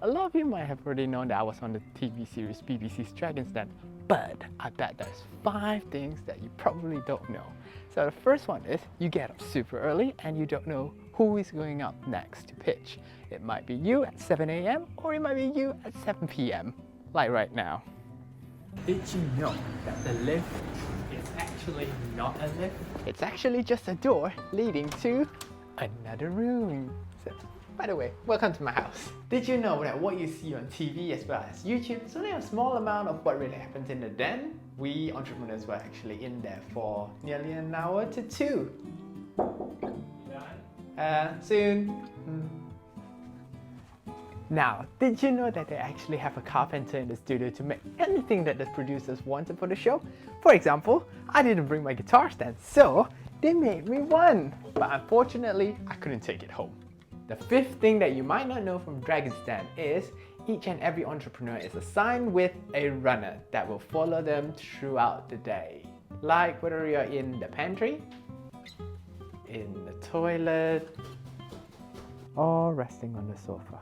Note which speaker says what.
Speaker 1: A lot of you might have already known that I was on the TV series BBC's Dragon's Den, but I bet there's 5 things that you probably don't know. So the first one is you get up super early and you don't know who is going up next to pitch. It might be you at 7 AM or it might be you at 7 PM, like right now. Did you know that the lift is actually not a lift? It's actually just a door leading to another room. So, by the way, welcome to my house. Did you know that what you see on TV as well as YouTube is only a small amount of what really happens in the den? We entrepreneurs were actually in there for nearly an hour to 2. Soon. Now, did you know that they actually have a carpenter in the studio to make anything that the producers wanted for the show? For example, I didn't bring my guitar stand, so they made me one. But unfortunately, I couldn't take it home. The 5th thing that you might not know from Dragon's Den is each and every entrepreneur is assigned with a runner that will follow them throughout the day. Like whether you're in the pantry, in the toilet, or resting on the sofa.